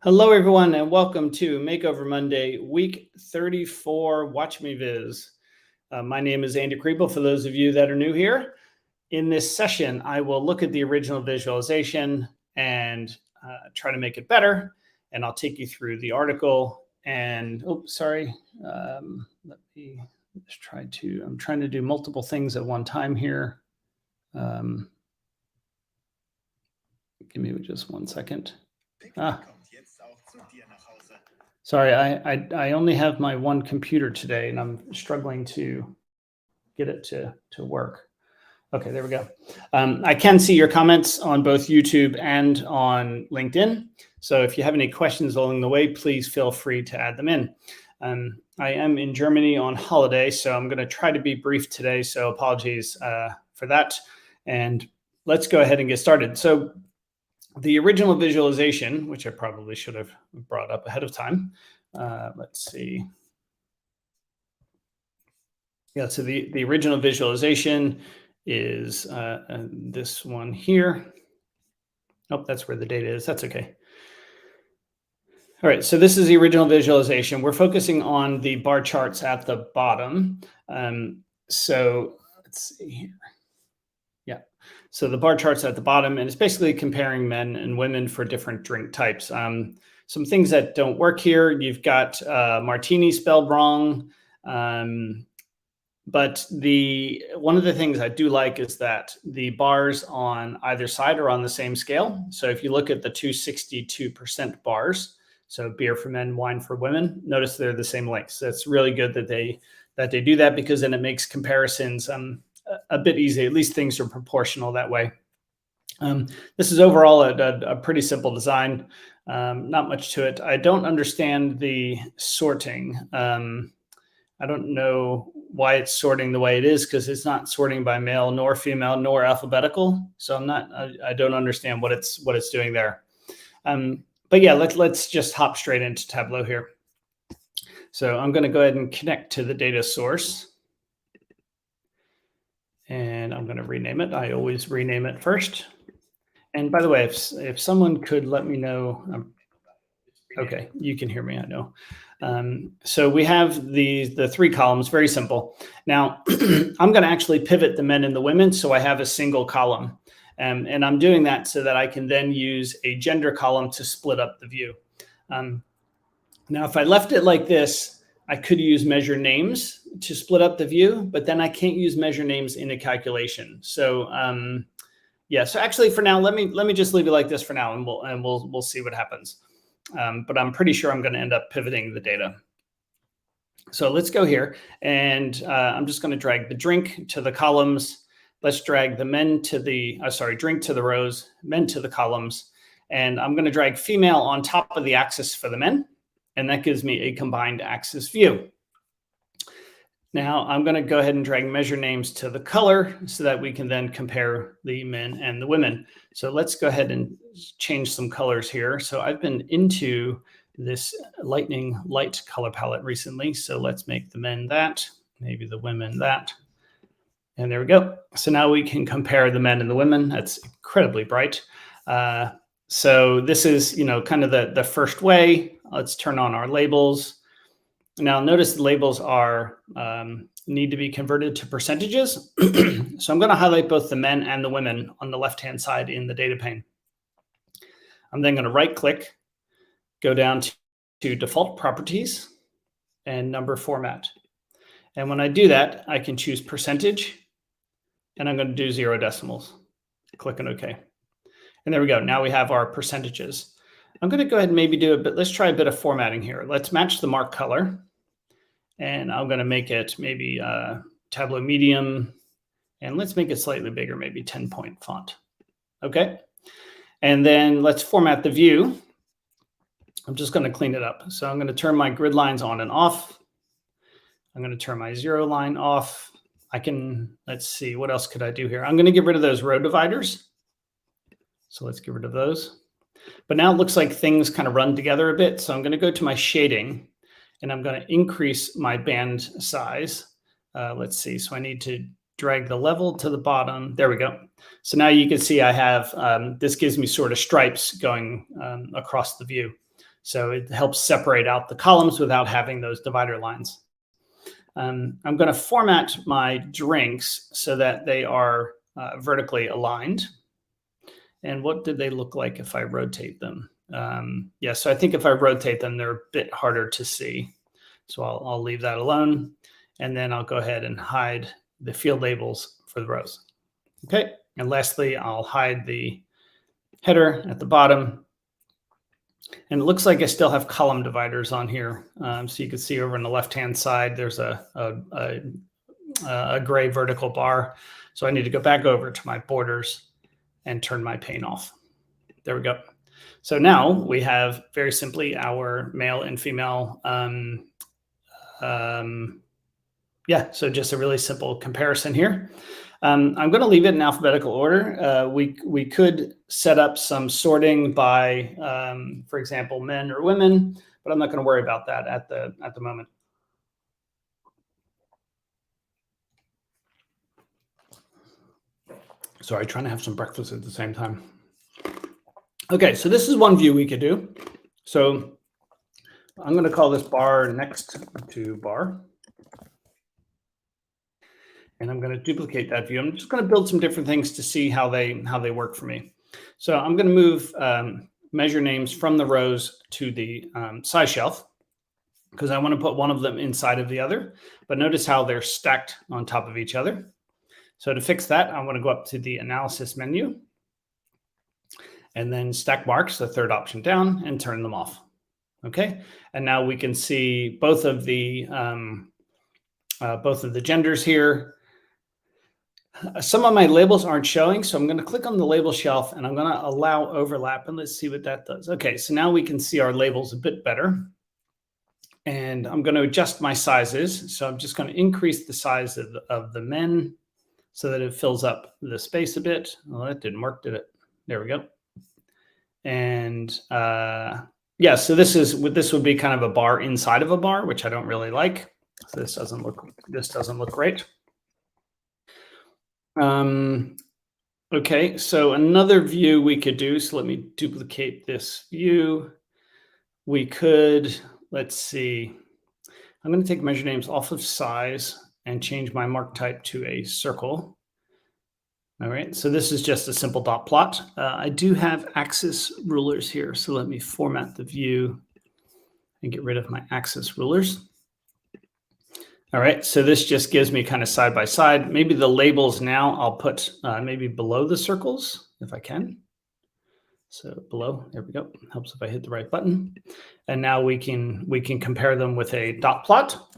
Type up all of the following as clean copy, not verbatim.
Hello, everyone, and welcome to Makeover Monday, week 34, Watch Me Viz. My name is Andy Kriebel, for those of you that are new here. In this session, I will look at the original visualization and try to make it better, and I'll take you through the article. And, let me just try to, I'm trying to do multiple things at one time here. Give me just 1 second. Sorry, I only have my one computer today, and I'm struggling to get it to work. Okay, there we go. I can see your comments on both YouTube and on LinkedIn. So if you have any questions along the way, please feel free to add them in. I am in Germany on holiday, so I'm going to try to be brief today. So apologies for that. And let's go ahead and get started. So the original visualization, which I probably should have brought up ahead of time. Let's see. Yeah, so the original visualization is this one here. Oh, that's where the data is. That's okay. All right, so this is the original visualization. We're focusing on the bar charts at the bottom. So let's see here. Yeah, so the bar charts at the bottom, and it's basically comparing men and women for different drink types. Some things that don't work here. You've got martini spelled wrong. But one of the things I do like is that the bars on either side are on the same scale. So if you look at the 262% bars, so beer for men, wine for women, notice they're the same length. So it's really good that they do that, because then it makes comparisons a bit easy. At least things are proportional that way. This is overall a pretty simple design. Not much to it. I don't understand the sorting. I don't know why it's sorting the way it is, because it's not sorting by male nor female nor alphabetical. So I don't understand what it's doing there. But yeah, let's just hop straight into Tableau here. So I'm going to go ahead and connect to the data source. And I'm going to rename it. I always rename it first. And by the way, if someone could let me know, okay, you can hear me, I know. So we have the three columns, very simple. Now, I'm going to actually pivot the men and the women, so I have a single column. And I'm doing that so that I can then use a gender column to split up the view. Now, if I left it like this, I could use measure names to split up the view, but then I can't use measure names in a calculation. So yeah, so actually for now, let me just leave it like this for now, and we'll see what happens. But I'm pretty sure I'm going to end up pivoting the data. So let's go here, and I'm just going to drag the drink to the columns. Let's drag the men to the, drink to the rows, men to the columns. And I'm going to drag female on top of the axis for the men. And that gives me a combined axis view. Now I'm going to go ahead and drag measure names to the color so that we can then compare the men and the women. So let's go ahead and change some colors here. So I've been into this lightning light color palette recently. So let's make the men that, maybe the women that. And there we go. So now we can compare the men and the women. That's incredibly bright. So this is, kind of the first way. Let's turn on our labels. Now notice the labels are need to be converted to percentages. So I'm going to highlight both the men and the women on the left-hand side in the data pane. I'm then going to right-click, go down to default properties and number format. And when I do that, I can choose percentage, and I'm going to do 0 decimals. Click on OK. And there we go. Now we have our percentages. I'm going to go ahead and maybe do a bit. Let's try a bit of formatting here. Let's match the mark color. And I'm going to make it maybe Tableau medium. And let's make it slightly bigger, maybe 10-point font. OK. And then let's format the view. I'm just going to clean it up. So I'm going to turn my grid lines on and off. I'm going to turn my 0 line off. Let's see, what else could I do here? I'm going to get rid of those row dividers. So let's get rid of those. But now it looks like things kind of run together a bit. So I'm going to go to my shading, and I'm going to increase my band size. Let's see. So I need to drag the level to the bottom. There we go. So now you can see I have, this gives me sort of stripes going across the view. So it helps separate out the columns without having those divider lines. I'm going to format my drinks so that they are vertically aligned. And what did they look like if I rotate them? Yeah, so I think if I rotate them, they're a bit harder to see. So I'll leave that alone. And then I'll go ahead and hide the field labels for the rows. Okay, and lastly, I'll hide the header at the bottom. And it looks like I still have column dividers on here. So you can see over on the left-hand side, there's a gray vertical bar. So I need to go back over to my borders and turn my pane off. There we go. So now we have very simply our male and female. Yeah, so just a really simple comparison here. I'm going to leave it in alphabetical order. We could set up some sorting by, for example, men or women, but I'm not going to worry about that at the moment. Sorry, trying to have some breakfast at the same time. Okay, so this is one view we could do. So I'm going to call this bar next to bar. And I'm going to duplicate that view. I'm just going to build some different things to see how they work for me. So I'm going to move measure names from the rows to the size shelf because I want to put one of them inside of the other. But notice how they're stacked on top of each other. So to fix that, I want to go up to the analysis menu and then stack marks, the third option down, and turn them off. Okay, and now we can see both of the genders here. Some of my labels aren't showing, so I'm going to click on the label shelf and I'm going to allow overlap, and let's see what that does. Okay, so now we can see our labels a bit better. And I'm going to adjust my sizes. So I'm just going to increase the size of the men so that it fills up the space a bit. Well, that didn't work, did it? There we go. And yeah, so this would be kind of a bar inside of a bar, which I don't really like. So this doesn't look great. Okay, so another view we could do, so let me duplicate this view. We could, let's see, I'm going to take measure names off of size and change my mark type to a circle. All right, so this is just a simple dot plot. I do have axis rulers here, so let me format the view and get rid of my axis rulers. All right, so this just gives me kind of side by side. Maybe the labels now I'll put maybe below the circles if I can. So below, there we go. Helps if I hit the right button. And now we can compare them with a dot plot.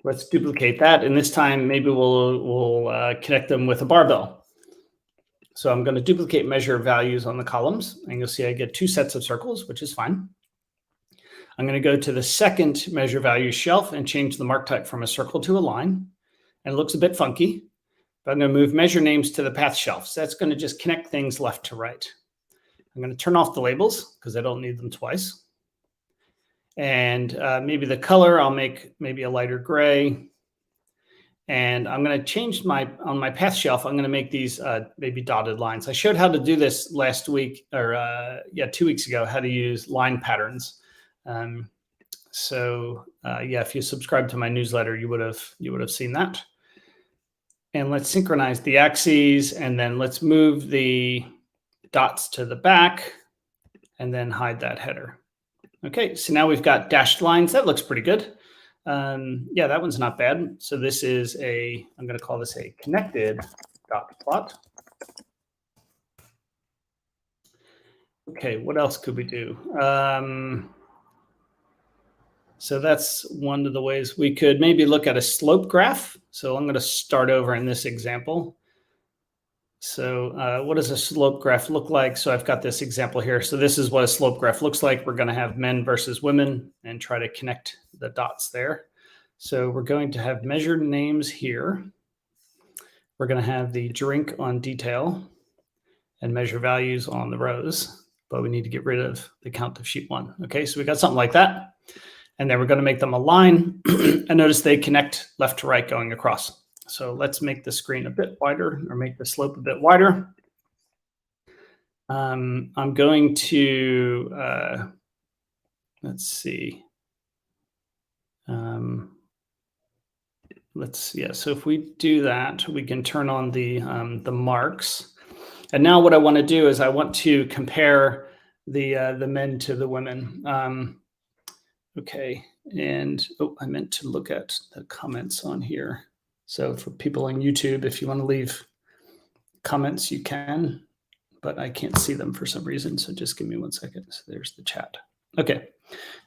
Let's duplicate that, and this time maybe we'll connect them with a barbell. So I'm going to duplicate measure values on the columns, and you'll see I get two sets of circles, which is fine. I'm going to go to the second measure value shelf and change the mark type from a circle to a line. And it looks a bit funky, but I'm going to move measure names to the path shelf. So that's going to just connect things left to right. I'm going to turn off the labels because I don't need them twice. And maybe the color, I'll make maybe a lighter gray. And I'm going to change on my path shelf, I'm going to make these maybe dotted lines. I showed how to do this last week, or 2 weeks ago, how to use line patterns. Yeah, if you subscribe to my newsletter, you would have seen that. And let's synchronize the axes, and then let's move the dots to the back and then hide that header. Okay, so now we've got dashed lines. That looks pretty good. Yeah, that one's not bad. So this is I'm going to call this a connected dot plot. Okay, what else could we do? So that's one of the ways we could maybe look at a slope graph. So I'm going to start over in this example. So what does a slope graph look like? So I've got this example here. So this is what a slope graph looks like. We're going to have men versus women and try to connect the dots there. So we're going to have measured names here. We're going to have the drink on detail and measure values on the rows, but we need to get rid of the count of sheet one. Okay, so we got something like that. And then we're going to make them a line. And notice they connect left to right going across. So let's make the screen a bit wider, or make the slope a bit wider. I'm going to, let's see. So if we do that, we can turn on the marks. And now what I want to do is I want to compare the men to the women. Okay, and I meant to look at the comments on here. So for people on YouTube, if you want to leave comments, you can, but I can't see them for some reason. So just give me 1 second. So there's the chat. Okay,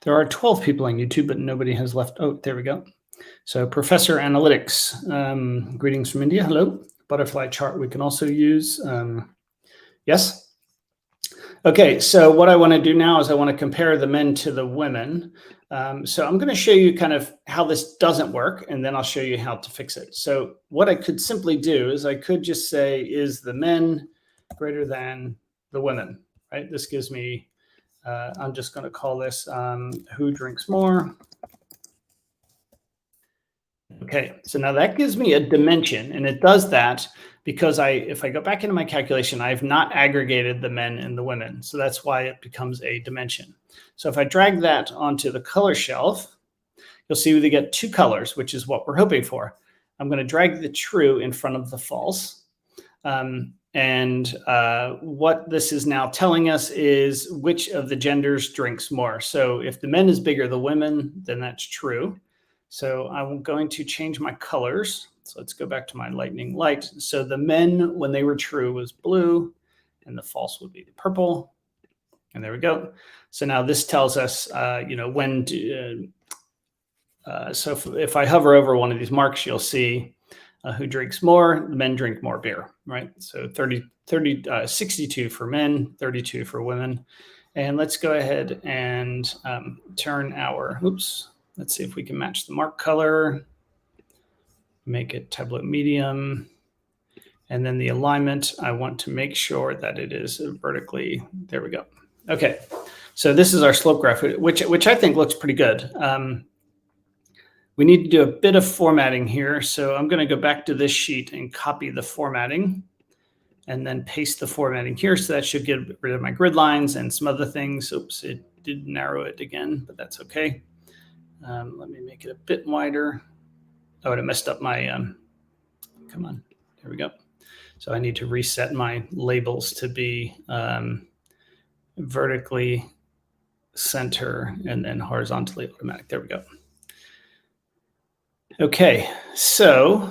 there are 12 people on YouTube, but nobody has left. Oh, there we go. So Professor Analytics, greetings from India. Hello. Butterfly chart we can also use. Yes. Okay, so what I want to do now is I want to compare the men to the women. So I'm going to show you kind of how this doesn't work, and then I'll show you how to fix it. So what I could simply do is I could just say, is the men greater than the women, right? This gives me, I'm just going to call this who drinks more. Okay, so now that gives me a dimension, and it does that because if I go back into my calculation, I've not aggregated the men and the women. So that's why it becomes a dimension. So if I drag that onto the color shelf, you'll see we get 2 colors, which is what we're hoping for. I'm going to drag the true in front of the false. What this is now telling us is which of the genders drinks more. So if the men is bigger than the women, then that's true. So I'm going to change my colors. So let's go back to my lightning light. So the men, when they were true, was blue, and the false would be the purple. And there we go. So now this tells us, when to, so if I hover over one of these marks, you'll see who drinks more. The men drink more beer, right? So 62 for men, 32 for women. And let's go ahead and turn our, let's see if we can match the mark color, make it Tableau medium. And then the alignment, I want to make sure that it is vertically, there we go. Okay, so this is our slope graph, which I think looks pretty good. We need to do a bit of formatting here. So I'm going to go back to this sheet and copy the formatting and then paste the formatting here. So that should get rid of my grid lines and some other things. Oops, it did narrow it again, but that's okay. Let me make it a bit wider. Oh, it messed up my, come on, there we go. So I need to reset my labels to be vertically center and then horizontally automatic. There we go. Okay, so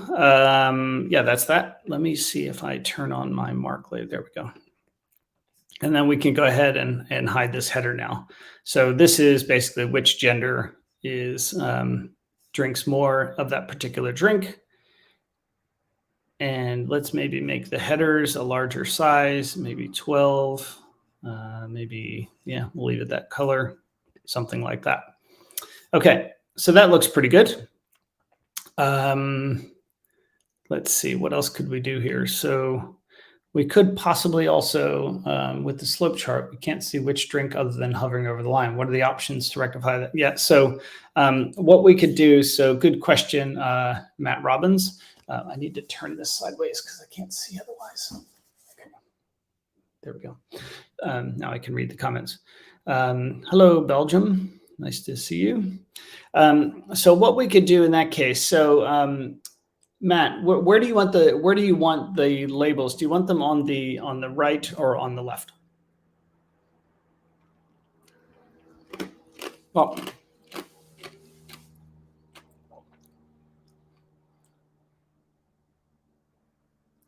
yeah, that's that. Let me see if I turn on my mark layer. There we go. And then we can go ahead and hide this header now. So this is basically which gender is drinks more of that particular drink. And let's maybe make the headers a larger size, maybe 12, maybe, yeah, we'll leave it that color, something like that. Okay, so that looks pretty good. Let's see, what else could we do here? So we could possibly also, with the slope chart, we can't see which drink other than hovering over the line. What are the options to rectify that? Yeah, so what we could do, so good question, Matt Robbins. I need to turn this sideways because I can't see otherwise. Okay. There we go. Now I can read the comments. Hello, Belgium. Nice to see you. So what we could do in that case, so Matt, where do you want the labels? Do you want them on the right or on the left? Well,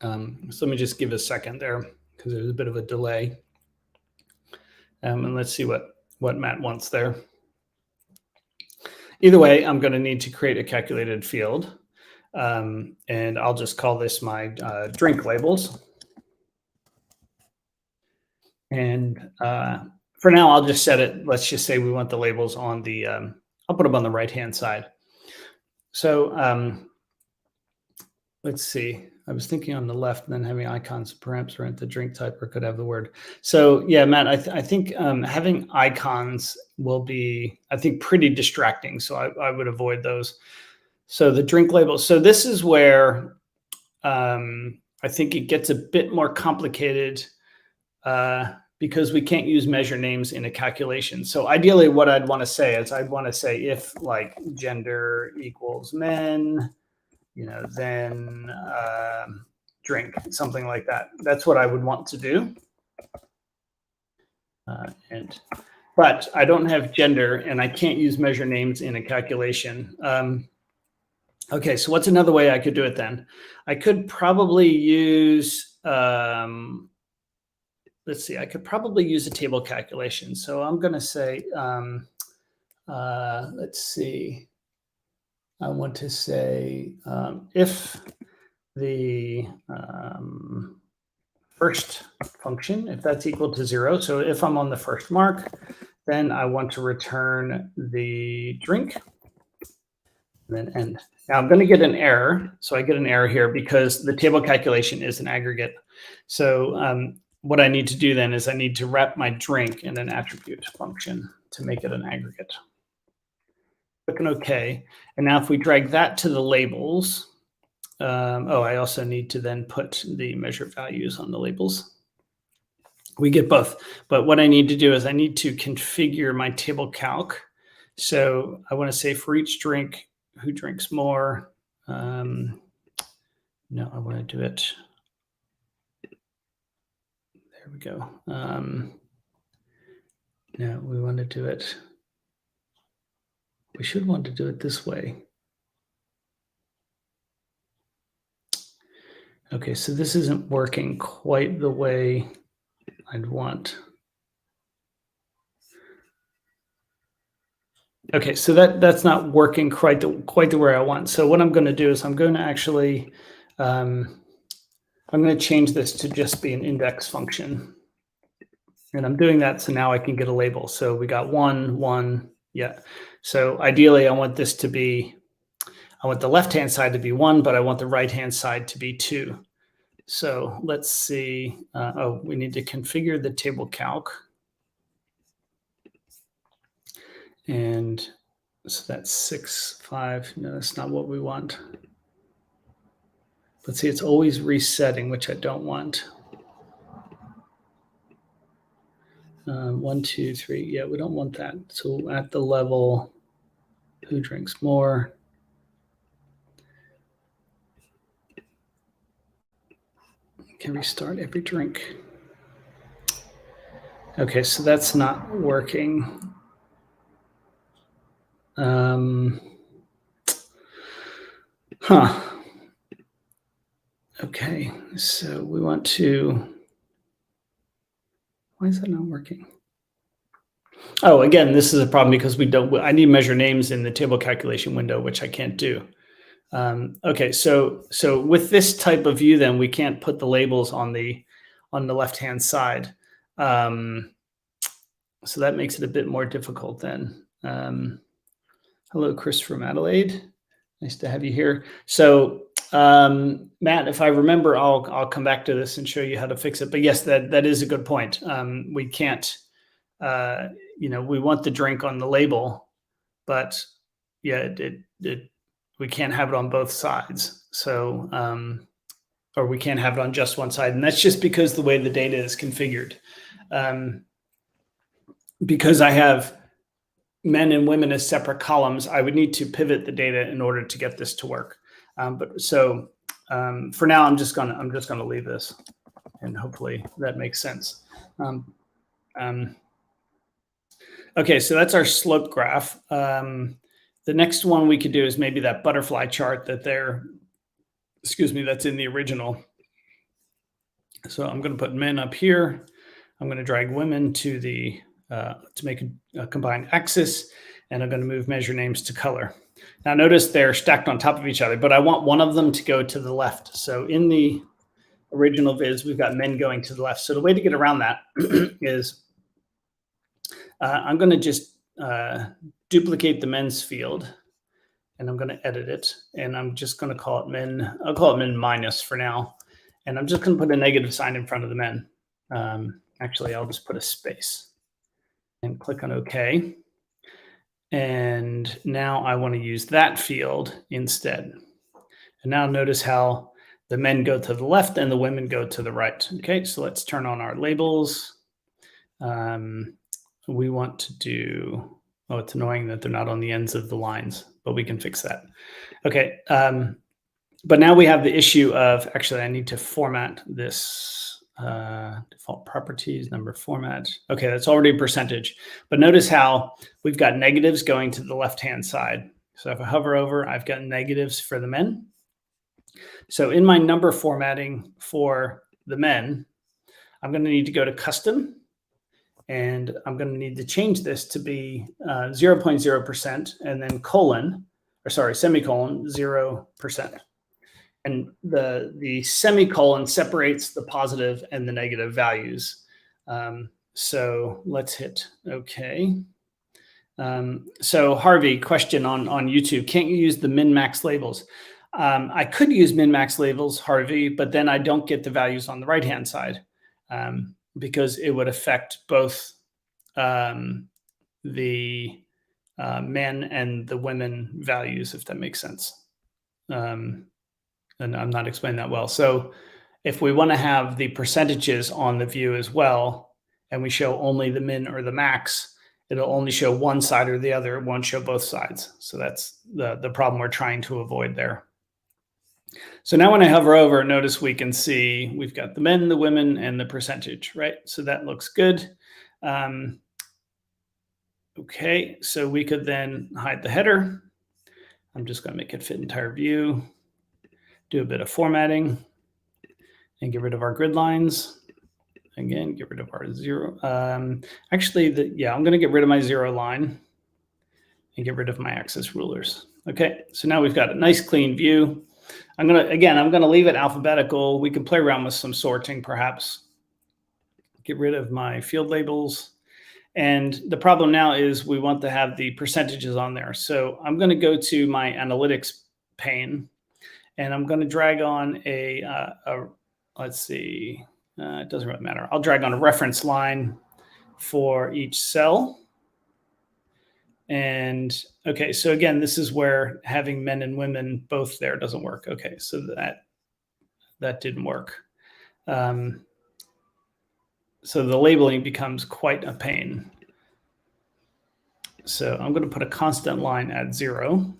so let me just give a second there because there's a bit of a delay. And let's see what Matt wants there. Either way, I'm going to need to create a calculated field. And I'll just call this my drink labels. And for now, I'll just set it. Let's just say we want the labels on the, I'll put them on the right-hand side. So let's see. I was thinking on the left and then having icons perhaps aren't the drink type or could have the word. So yeah, Matt, I think having icons will be, I think, pretty distracting. So I would avoid those. So the drink label. So this is where I think it gets a bit more complicated because we can't use measure names in a calculation. So ideally what I'd want to say is I'd want to say if like gender equals men, then drink, something like that. That's what I would want to do. But I don't have gender and I can't use measure names in a calculation. Okay, so what's another way I could do it then? I could probably use, let's see, I could probably use a table calculation. So I'm going to say, let's see, I want to say if the first function, if that's equal to 0, so if I'm on the first mark, then I want to return the drink, and then end. Now I'm going to get an error. So I get an error here because the table calculation is an aggregate. So what I need to do then is I need to wrap my drink in an attribute function to make it an aggregate. Clicking OK. And now if we drag that to the labels, I also need to then put the measure values on the labels. We get both. But what I need to do is I need to configure my table calc. So I want to say for each drink, who drinks more? No, I want to do it. There we go. No, we want to do it. We should want to do it this way. Okay, so this isn't working quite the way I'd want. Okay, so that's not working quite the way I want. So what I'm going to do is I'm going to actually, I'm going to change this to just be an index function. And I'm doing that so now I can get a label. So we got 1, 1, yeah. So ideally I want this to be, I want the left-hand side to be 1, but I want the right-hand side to be 2. So let's see, we need to configure the table calc. And so that's 6, 5. No, that's not what we want. Let's see, it's always resetting, which I don't want. 1, 2, 3. Yeah, we don't want that. So at the level, who drinks more? Can restart every drink. Okay, so that's not working. Okay, so we want to, why is that not working? Oh, again, this is a problem because I need measure names in the table calculation window, which I can't do. Okay, so with this type of view, then we can't put the labels on the left-hand side. So that makes it a bit more difficult then. Hello, Chris from Adelaide. Nice to have you here. So Matt, if I remember, I'll come back to this and show you how to fix it. But yes, that is a good point. We can't, we want the drink on the label, but yeah, we can't have it on both sides. So, or we can't have it on just one side. And that's just because the way the data is configured. Because I have men and women as separate columns, I would need to pivot the data in order to get this to work. For now, I'm just gonna leave this, and hopefully that makes sense. Okay, so that's our slope graph. The next one we could do is maybe that butterfly chart that that's in the original. So I'm going to put men up here. I'm going to drag women to the to make a combined axis, and I'm going to move measure names to color. Now notice they're stacked on top of each other, but I want one of them to go to the left. So in the original viz, we've got men going to the left. So the way to get around that is I'm going to just duplicate the men's field, and I'm going to edit it, and I'm just going to call it men. I'll call it men minus for now, and I'm just going to put a negative sign in front of the men. Actually, I'll just put a space and click on OK. And now I want to use that field instead. And now notice how the men go to the left and the women go to the right. Okay, so let's turn on our labels. We want to do, oh, it's annoying that they're not on the ends of the lines, but we can fix that. Okay, but now we have the issue of, actually, I need to format this default properties, number format. Okay, that's already a percentage. But notice how we've got negatives going to the left-hand side. So if I hover over, I've got negatives for the men. So in my number formatting for the men, I'm going to need to go to custom, and I'm going to need to change this to be 0.0% and then semicolon 0%. And the semicolon separates the positive and the negative values. So let's hit OK. So Harvey, question on YouTube, can't you use the min-max labels? I could use min-max labels, Harvey, but then I don't get the values on the right-hand side because it would affect both the men and the women values, if that makes sense. And I'm not explaining that well. So if we want to have the percentages on the view as well, and we show only the min or the max, it'll only show one side or the other. It won't show both sides. So that's the problem we're trying to avoid there. So now when I hover over, notice we can see we've got the men, the women, and the percentage, right? So that looks good. Okay, so we could then hide the header. I'm just going to make it fit entire view. Do a bit of formatting and get rid of our grid lines. Again, get rid of our zero. Actually, I'm going to get rid of my zero line and get rid of my axis rulers. Okay, so now we've got a nice clean view. I'm going to leave it alphabetical. We can play around with some sorting perhaps. Get rid of my field labels. And the problem now is we want to have the percentages on there. So I'm going to go to my analytics pane. And I'm going to drag on let's see, it doesn't really matter. I'll drag on a reference line for each cell. And okay, so again, this is where having men and women both there doesn't work. Okay, so that didn't work. So the labeling becomes quite a pain. So I'm going to put a constant line at 0.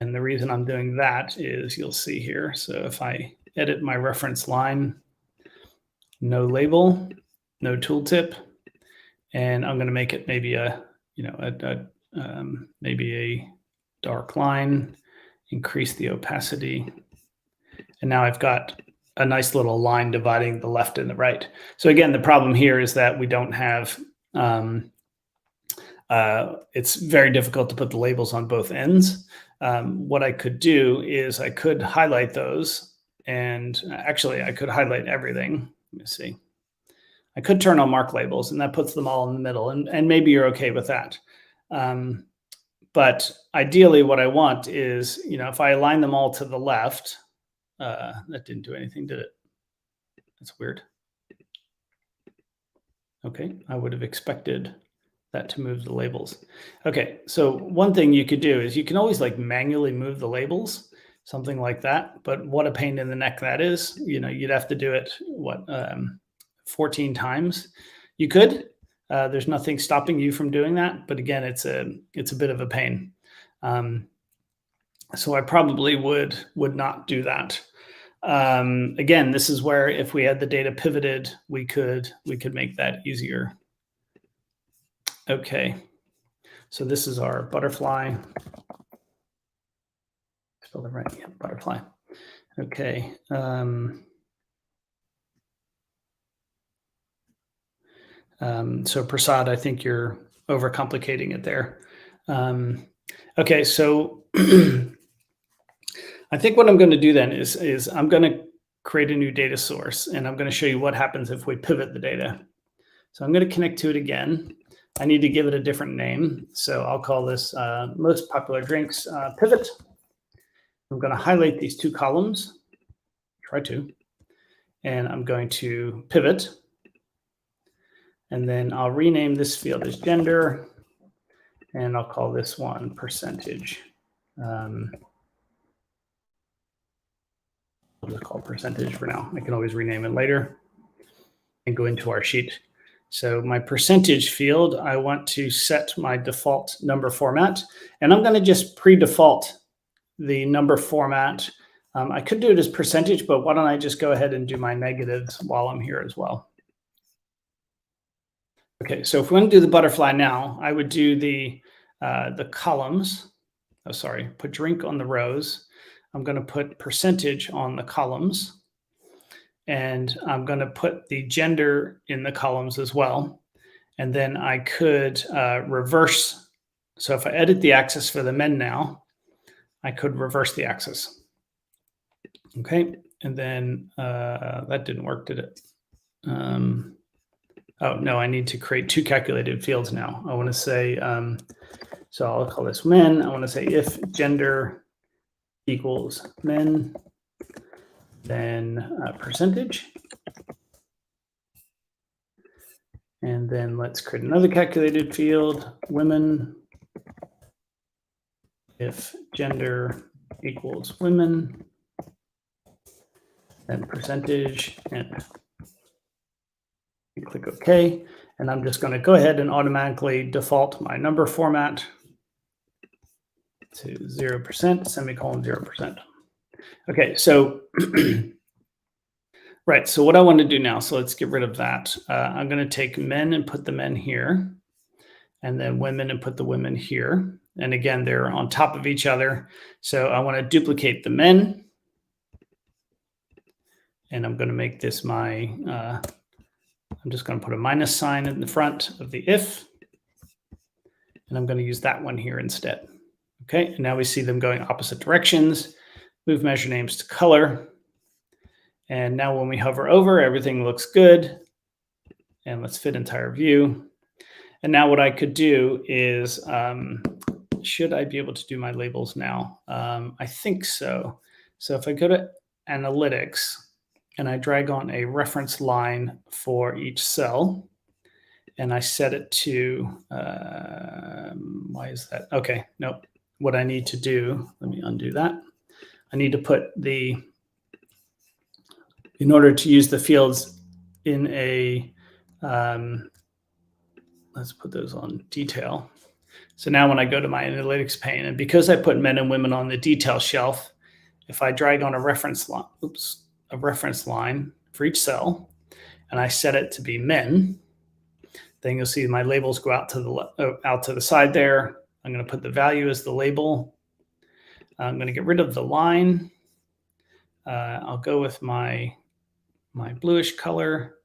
And the reason I'm doing that is you'll see here. So if I edit my reference line, no label, no tooltip, and I'm going to make it maybe maybe a dark line, increase the opacity. And now I've got a nice little line dividing the left and the right. So again, the problem here is that we don't have, it's very difficult to put the labels on both ends. What I could do is I could highlight those, and actually I could highlight everything. Let me see. I could turn on mark labels, and that puts them all in the middle, and maybe you're okay with that. But ideally what I want is, if I align them all to the left, that didn't do anything, did it? That's weird. Okay, I would have expected that to move the labels. Okay, so one thing you could do is you can always manually move the labels, something like that. But what a pain in the neck that is. You'd have to do it 14 times. You could. There's nothing stopping you from doing that, but again, it's a bit of a pain. So I probably would not do that. Again, this is where if we had the data pivoted, we could make that easier. Okay, so this is our butterfly. Spell it right, yeah, butterfly. Okay. So Prasad, I think you're overcomplicating it there. Okay, so I think what I'm going to do then is I'm going to create a new data source, and I'm going to show you what happens if we pivot the data. So I'm going to connect to it again. I need to give it a different name. So I'll call this most popular drinks pivot. I'm going to highlight these two columns, and I'm going to pivot. And then I'll rename this field as gender, and I'll call this one percentage. I'll just call percentage for now. I can always rename it later and go into our sheet. So my percentage field, I want to set my default number format, and I'm going to just pre-default the number format. I could do it as percentage, but why don't I just go ahead and do my negatives while I'm here as well. Okay, so if we want to do the butterfly now, I would do the columns. Oh, sorry, put drink on the rows. I'm going to put percentage on the columns. And I'm going to put the gender in the columns as well. And then I could reverse. So if I edit the axis for the men now, I could reverse the axis. Okay, and then that didn't work, did it? Oh, no, I need to create two calculated fields now. I want to say, so I'll call this men. I want to say if gender equals men, then percentage. And then let's create another calculated field, women. If gender equals women, then percentage, and click OK. And I'm just going to go ahead and automatically default my number format to 0%, semicolon 0%. Okay, so right, so what I want to do now, so let's get rid of that. I'm going to take men and put the men here, and then women and put the women here. And again, they're on top of each other. So I want to duplicate the men. And I'm going to make this my, I'm just going to put a minus sign in the front of the if. And I'm going to use that one here instead. Okay, and now we see them going opposite directions. Move measure names to color. And now when we hover over, everything looks good. And let's fit entire view. And now what I could do is, should I be able to do my labels now? I think so. So if I go to analytics and I drag on a reference line for each cell, and I set it to, why is that? Okay, nope. What I need to do, let me undo that. I need to put the, in order to use the fields in a, let's put those on detail. So now when I go to my analytics pane, and because I put men and women on the detail shelf, if I drag on a reference line, a reference line for each cell, and I set it to be men, then you'll see my labels go out to the side there. I'm going to put the value as the label. I'm going to get rid of the line. I'll go with my bluish color.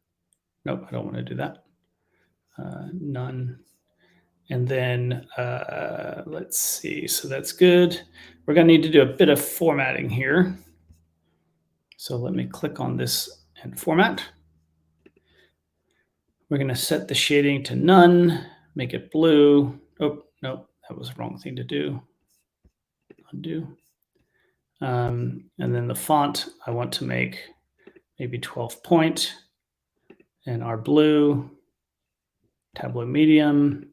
Nope, I don't want to do that. None. And then let's see, so that's good. We're going to need to do a bit of formatting here. So let me click on this and format. We're going to set the shading to none, make it blue. Oh, nope, that was the wrong thing to do. Undo. And then the font, I want to make maybe 12 point. And our blue, Tableau medium.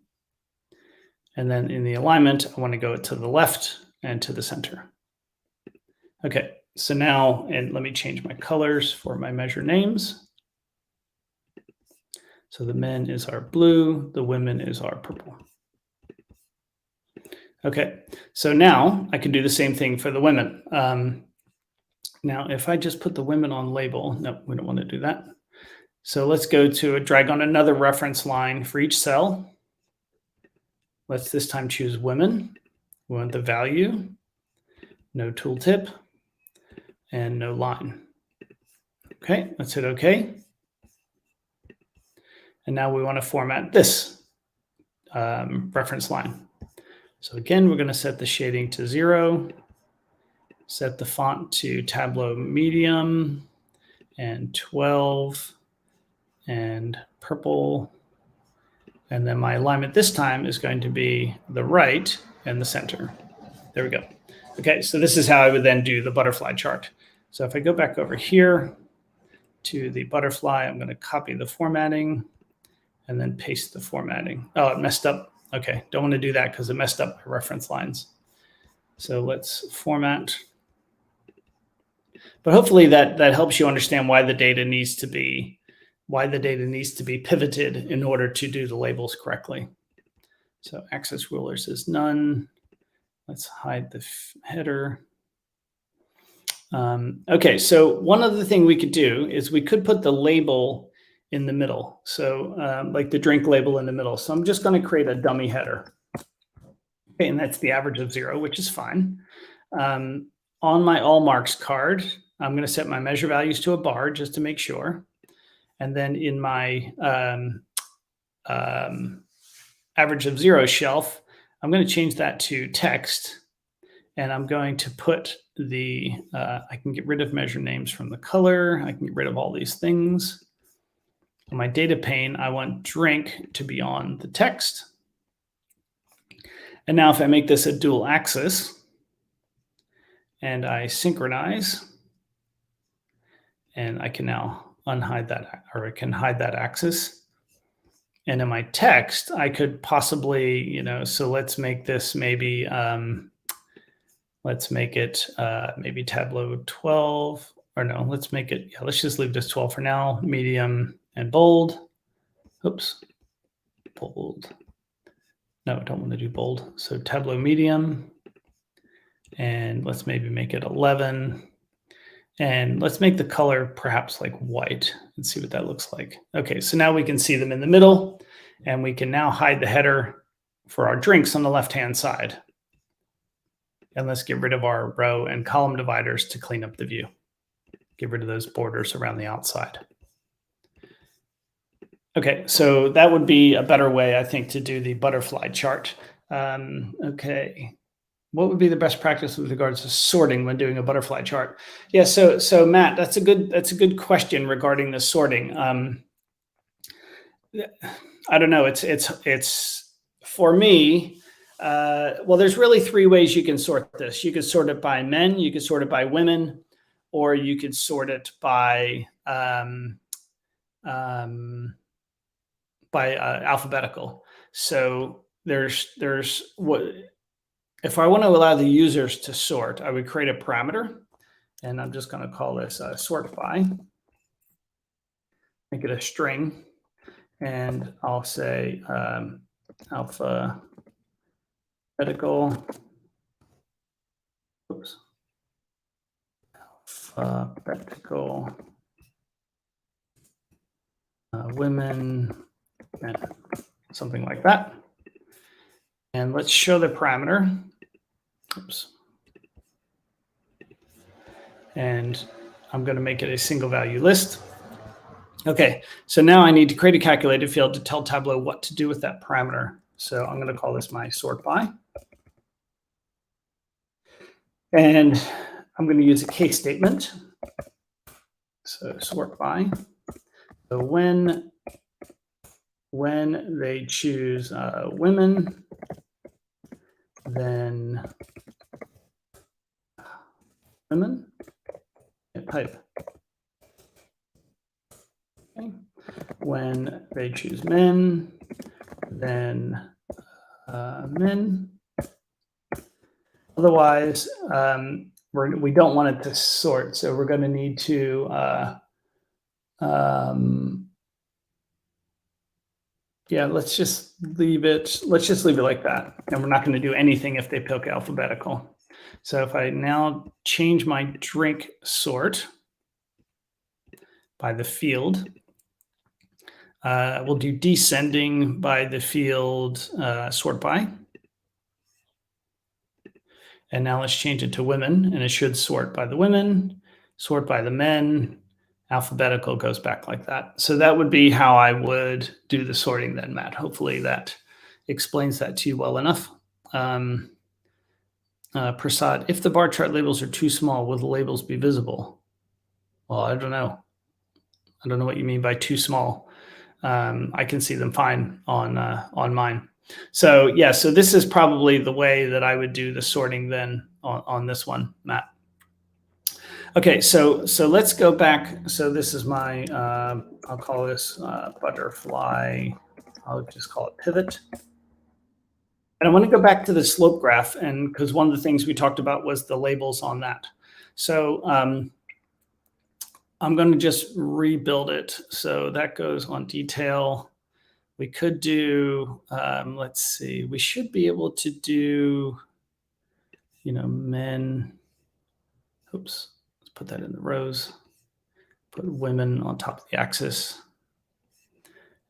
And then in the alignment, I want to go to the left and to the center. Okay, so now, and let me change my colors for my measure names. So the men is our blue, the women is our purple. Okay, so now I can do the same thing for the women. Now, if I just put the women on label, no, we don't want to do that. So let's go to drag on another reference line for each cell. Let's this time choose women. We want the value, no tooltip, and no line. Okay, let's hit OK. And now we want to format this reference line. So again, we're going to set the shading to 0, set the font to Tableau medium and 12 and purple. And then my alignment this time is going to be the right and the center. There we go. Okay, so this is how I would then do the butterfly chart. So if I go back over here to the butterfly, I'm going to copy the formatting and then paste the formatting. Oh, it messed up. Okay, don't want to do that because it messed up my reference lines. So let's format. But hopefully that helps you understand why the data needs to be pivoted in order to do the labels correctly. So access rulers is none. Let's hide the header. Okay, so one other thing we could do is we could put the label in the middle. So like the drink label in the middle. So I'm just going to create a dummy header. Okay, and that's the average of 0, which is fine. On my all marks card, I'm going to set my measure values to a bar just to make sure. And then in my average of 0 shelf, I'm going to change that to text. And I'm going to put the, I can get rid of measure names from the color. I can get rid of all these things. On my data pane, I want drink to be on the text. And now if I make this a dual axis and I synchronize, and I can now unhide that, or I can hide that axis. And in my text, I could possibly, so let's make this maybe, let's make it maybe Tableau 12, or no, let's make it, let's just leave this 12 for now, medium and bold. Oops, bold. No, I don't want to do bold. So Tableau medium, and let's maybe make it 11. And let's make the color perhaps like white and see what that looks like. Okay, so now we can see them in the middle, and we can now hide the header for our drinks on the left-hand side. And let's get rid of our row and column dividers to clean up the view. Get rid of those borders around the outside. Okay, so that would be a better way, I think, to do the butterfly chart. Okay, what would be the best practice with regards to sorting when doing a butterfly chart? Yeah, so Matt, that's a good question regarding the sorting. I don't know. It's for me. Well, there's really 3 ways you can sort this. You could sort it by men, you could sort it by women, or you could sort it by alphabetical. So there's what, if I want to allow the users to sort, I would create a parameter, and I'm just going to call this sort by, make it a string, and I'll say alphabetical. Oops. Alphabetical women, men, something like that. And let's show the parameter. Oops. And I'm going to make it a single value list. Okay, so now I need to create a calculated field to tell Tableau what to do with that parameter. So I'm going to call this my sort by. And I'm going to use a case statement. So sort by. So when they choose women, then women, type. Okay. When they choose men, then men. Otherwise, we don't want it to sort, so we're going to need to yeah, let's just leave it like that, and we're not going to do anything if they pick alphabetical. So if I now change my drink sort by the field, we'll do descending by the field sort by. And now let's change it to women, and it should sort by the women, sort by the men, alphabetical goes back like that. So that would be how I would do the sorting then, Matt. Hopefully that explains that to you well enough. Prasad, if the bar chart labels are too small, will the labels be visible? Well, I don't know. I don't know what you mean by too small. I can see them fine on mine. So yeah, so this is probably the way that I would do the sorting then on this one, Matt. Okay, so let's go back. So this is my, I'll call this butterfly. I'll just call it pivot. And I want to go back to the slope graph, and because one of the things we talked about was the labels on that. So I'm going to just rebuild it. So that goes on detail. We could do, let's see, we should be able to do, men. Oops, let's put that in the rows. Put women on top of the axis.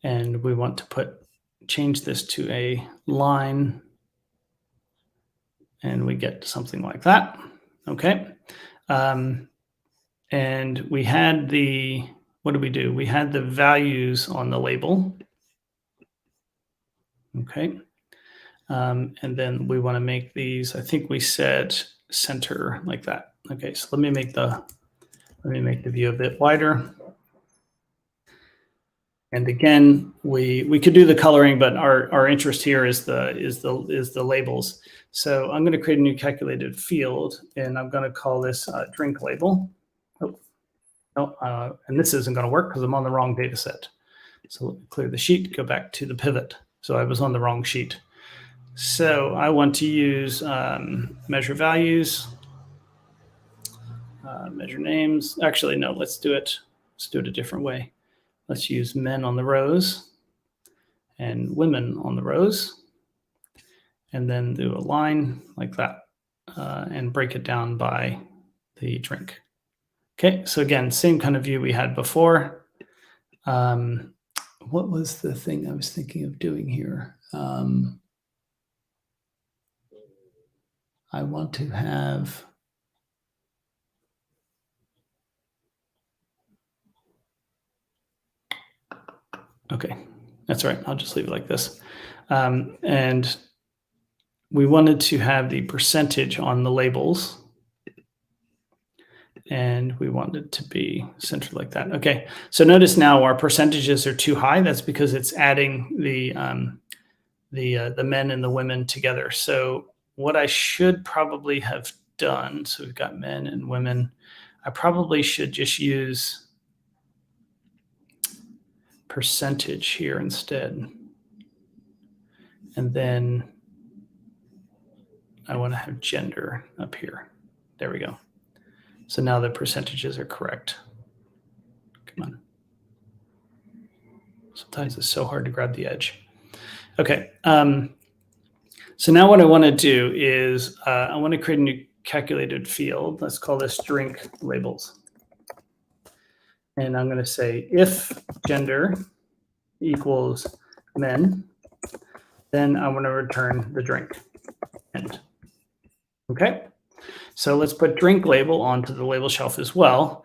And we want to change this to a line. And we get something like that. Okay. And we had what did we do? We had the values on the label. Okay. And then we want to make these, I think we said center like that. Okay, so let me make the view a bit wider. And again, we could do the coloring, but our interest here is the labels. So I'm going to create a new calculated field, and I'm going to call this drink label. And this isn't going to work because I'm on the wrong data set. So let me clear the sheet, go back to the pivot. So I was on the wrong sheet. So I want to use measure values, measure names. Actually, no, let's do it a different way. Let's use men on the rows and women on the rows, and then do a line like that and break it down by the drink. Okay, so again, same kind of view we had before. What was the thing I was thinking of doing here? I want to have, okay, that's right. I'll just leave it like this. And we wanted to have the percentage on the labels. And we want it to be centered like that. Okay, so notice now our percentages are too high. That's because it's adding the men and the women together. So what I should probably have done, so we've got men and women, I probably should just use percentage here instead. And then I want to have gender up here. There we go. So now the percentages are correct. Come on. Sometimes it's so hard to grab the edge. Okay. So now what I want to do is I want to create a new calculated field. Let's call this drink labels. And I'm going to say if gender equals men, then I want to return the drink. End. Okay. So let's put drink label onto the label shelf as well.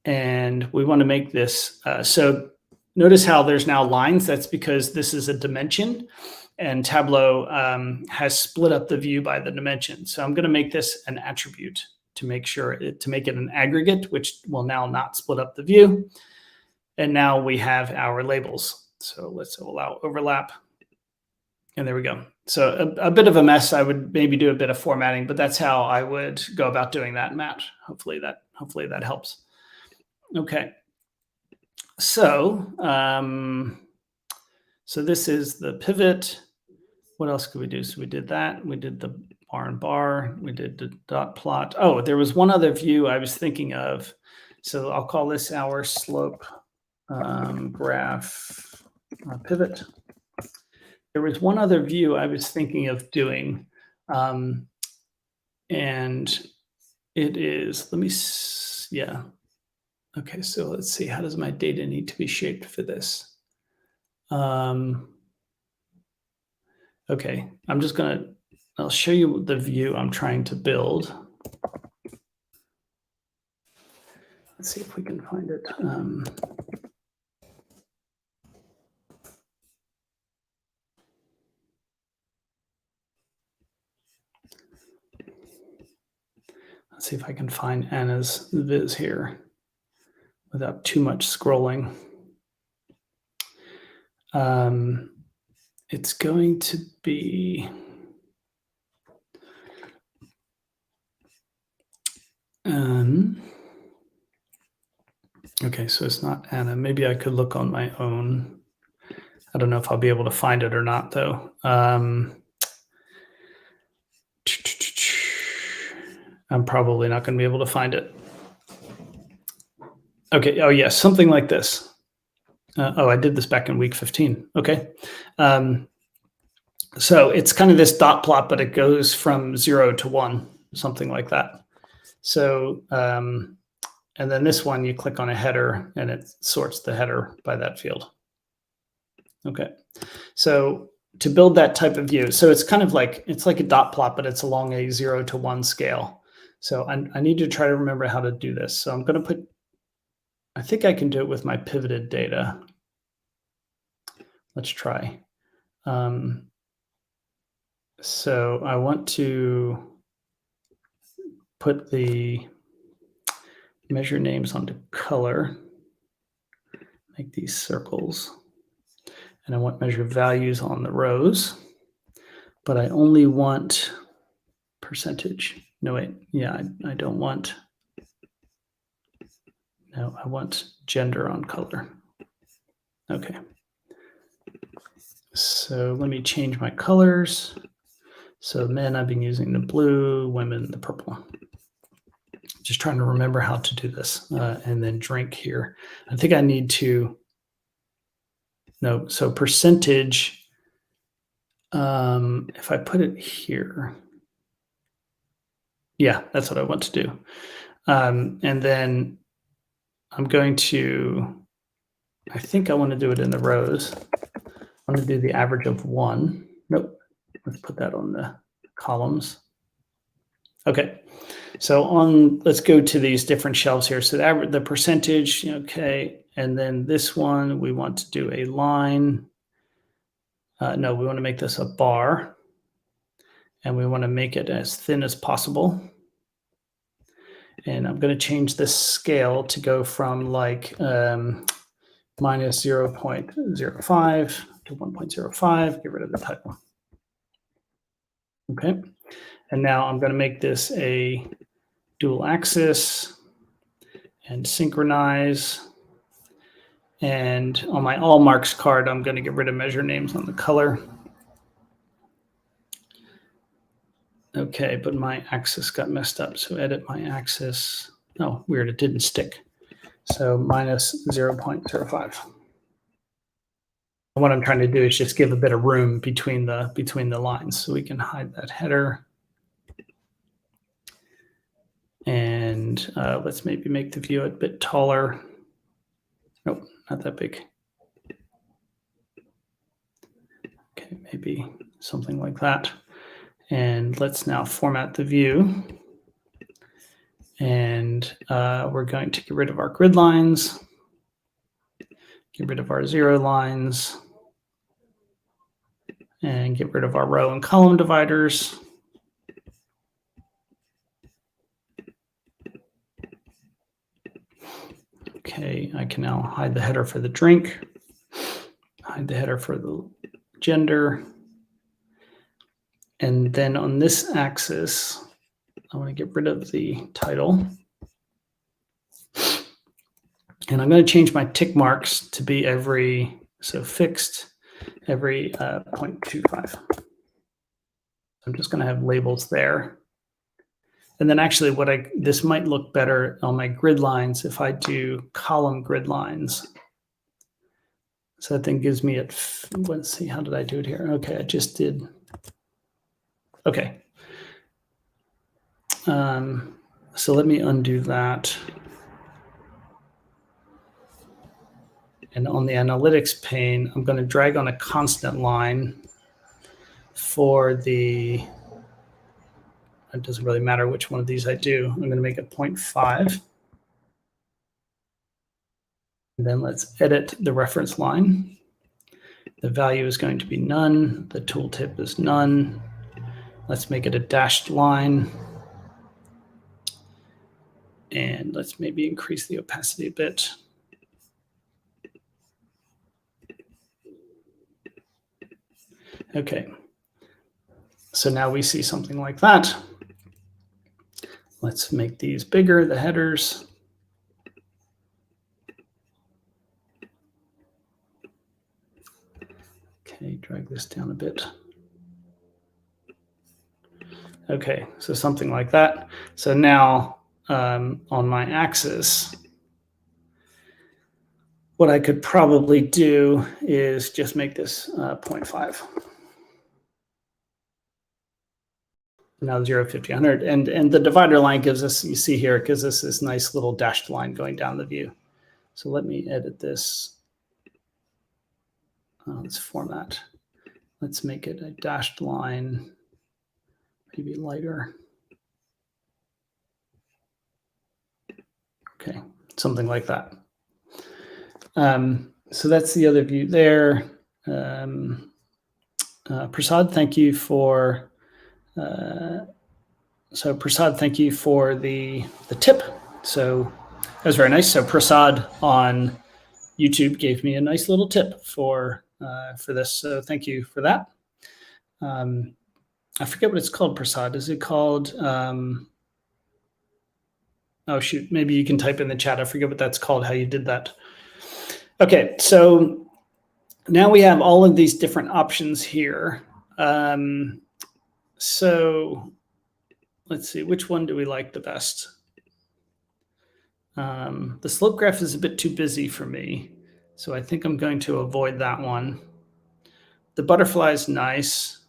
And we want to make this, so notice how there's now lines. That's because this is a dimension, and Tableau has split up the view by the dimension. So I'm going to make this an attribute to make it an aggregate, which will now not split up the view. And now we have our labels. So let's allow overlap. And there we go. So a bit of a mess. I would maybe do a bit of formatting, but that's how I would go about doing that, Matt. Hopefully that helps. Okay. So, so this is the pivot. What else could we do? So we did that. We did the bar and bar. We did the dot plot. Oh, there was one other view I was thinking of. So I'll call this our slope graph pivot. There was one other view I was thinking of doing, and it is, yeah. Okay, so let's see, how does my data need to be shaped for this? Okay, I'll show you the view I'm trying to build. Let's see if we can find it. Let's see if I can find Anna's viz here without too much scrolling. It's going to be okay, so it's not Anna. Maybe I could look on my own. I don't know if I'll be able to find it or not, though. I'm probably not going to be able to find it. Okay. Oh, yes, something like this. I did this back in week 15. Okay. So it's kind of this dot plot, but it goes from 0 to 1, something like that. So, and then this one, you click on a header and it sorts the header by that field. Okay. So to build that type of view, so it's kind of like, it's like a dot plot, but it's along a 0 to 1 scale. So I need to try to remember how to do this. So I'm going to put, I think I can do it with my pivoted data. Let's try. So I want to put the measure names onto color, make these circles, and I want measure values on the rows, but I only want percentage. No, wait, yeah, I don't want, no, I want gender on color. Okay. So let me change my colors. So men, I've been using the blue, women, the purple. Just trying to remember how to do this. And then drink here. I think I need to, no, so percentage, if I put it here, yeah, that's what I want to do. And then I'm going to, I think I want to do it in the rows. I'm going to do the average of 1. Nope. Let's put that on the columns. Okay. So let's go to these different shelves here. So the percentage, okay. And then this one, we want to do a line. No, we want to make this a bar. And we want to make it as thin as possible. And I'm going to change this scale to go from like minus 0.05 to 1.05, get rid of the typo. Okay. And now I'm going to make this a dual axis and synchronize. And on my all marks card, I'm going to get rid of measure names on the color. Okay, but my axis got messed up. So edit my axis. Oh, weird, it didn't stick. So minus 0.05. What I'm trying to do is just give a bit of room between the lines. So we can hide that header. And let's maybe make the view a bit taller. Nope, not that big. Okay, maybe something like that. And let's now format the view. And we're going to get rid of our grid lines, get rid of our 0 lines, and get rid of our row and column dividers. Okay, I can now hide the header for the drink, hide the header for the gender. And then on this axis, I want to get rid of the title. And I'm going to change my tick marks to be fixed every 0.25. I'm just going to have labels there. And then actually this might look better on my grid lines if I do column grid lines. So that then gives me let's see, how did I do it here? Okay, I just did, okay. So let me undo that. And on the analytics pane, I'm going to drag on a constant line for it doesn't really matter which one of these I do. I'm going to make it 0.5. And then let's edit the reference line. The value is going to be none. The tooltip is none. Let's make it a dashed line. And let's maybe increase the opacity a bit. Okay. So now we see something like that. Let's make these bigger, the headers. Okay, drag this down a bit. Okay, so something like that. So now on my axis, what I could probably do is just make this 0.5. Now 0, 50, 100. And the divider line gives us, you see here, it gives us this nice little dashed line going down the view. So let me edit this. Let's format. Let's make it a dashed line, maybe lighter. Okay, something like that. So that's the other view there. Prasad, thank you for Prasad, thank you for the tip. So that was very nice. So Prasad on YouTube gave me a nice little tip for this. So thank you for that. I forget what it's called, Prasad. Is it called? Oh shoot, maybe you can type in the chat. I forget what that's called. How you did that. Okay, so now we have all of these different options here. So let's see, which one do we like the best? The slope graph is a bit too busy for me, so I think I'm going to avoid that one. The butterfly is nice.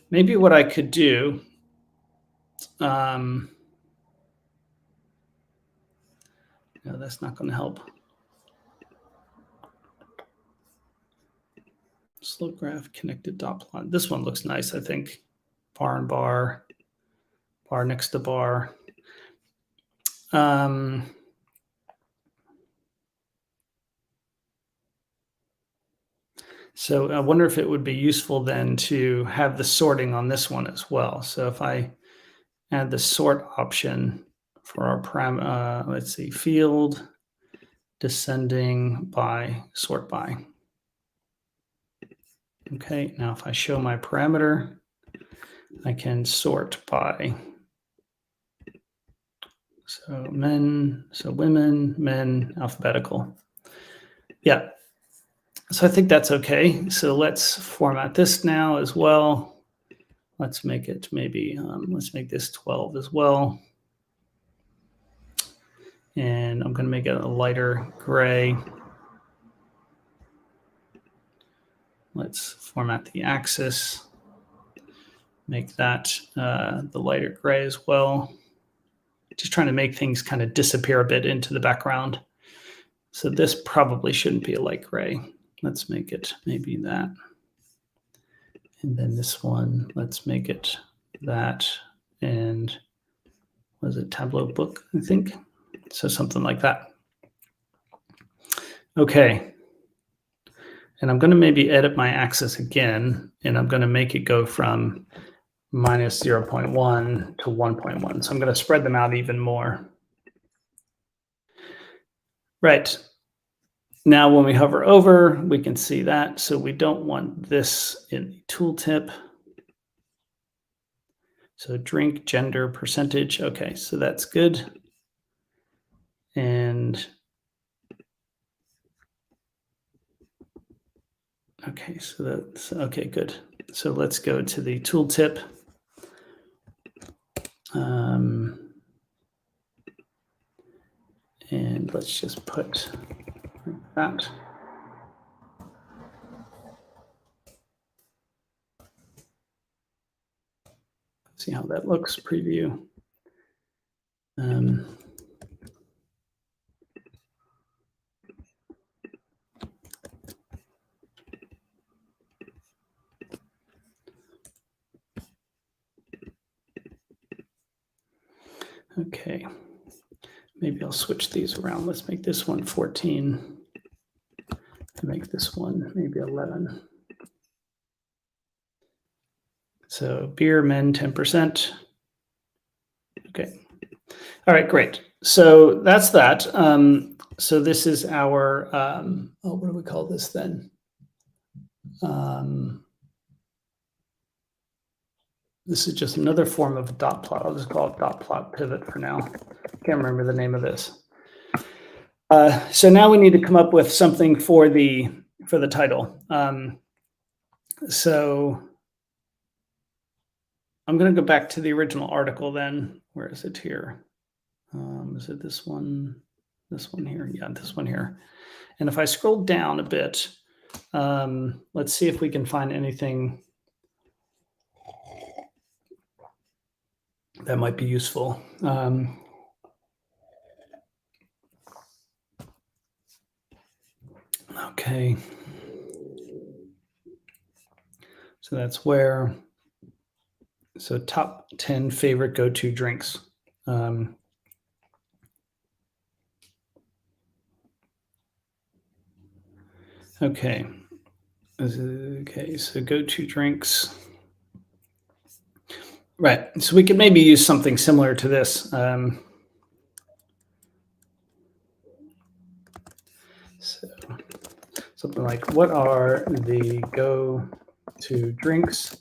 Maybe what I could do, no, that's not going to help. Slope graph, connected dot plot. This one looks nice, I think. Bar and bar, bar next to bar. So I wonder if it would be useful then to have the sorting on this one as well. So if I add the sort option for our param, let's see, field descending by sort by. Okay, now if I show my parameter, I can sort by. So men, so women, men, alphabetical. Yeah. So I think that's okay. So let's format this now as well. Let's make it maybe, let's make this 12 as well. And I'm going to make it a lighter gray. Let's format the axis. Make that the lighter gray as well. Just trying to make things kind of disappear a bit into the background. So this probably shouldn't be a light gray. Let's make it maybe that. And then this one, let's make it that. And was it Tableau book, I think? So something like that. Okay. And I'm going to maybe edit my axis again, and I'm going to make it go from minus 0.1 to 1.1. So I'm going to spread them out even more. Right. Now, when we hover over, we can see that. So we don't want this in the tooltip. So drink, gender, percentage. Okay, so that's good. And okay, so that's okay, good. So let's go to the tooltip. And let's just put like that. See how that looks, preview. Okay, maybe I'll switch these around. Let's make this one 14. Make this one maybe 11. So beer, men, 10%. Okay. All right, great. So that's that. So this is our, oh, what do we call this then? This is just another form of a dot plot. I'll just call it dot plot pivot for now. Can't remember the name of this. So now we need to come up with something for the title. So I'm going to go back to the original article then. Where is it here? Is it this one? This one here. Yeah, this one here. And if I scroll down a bit, let's see if we can find anything that might be useful. Okay. So that's where, so top 10 favorite go-to drinks. Okay. Okay, so go-to drinks. Right, so we could maybe use something similar to this. So something like, what are the go-to drinks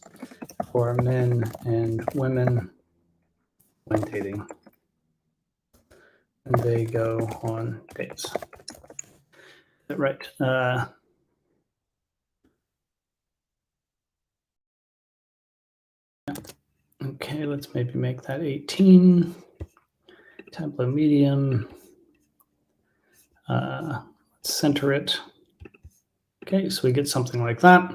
for men and women when dating? And they go on dates. Right. Okay, let's maybe make that 18. Tableau medium. Let's center it. Okay, so we get something like that.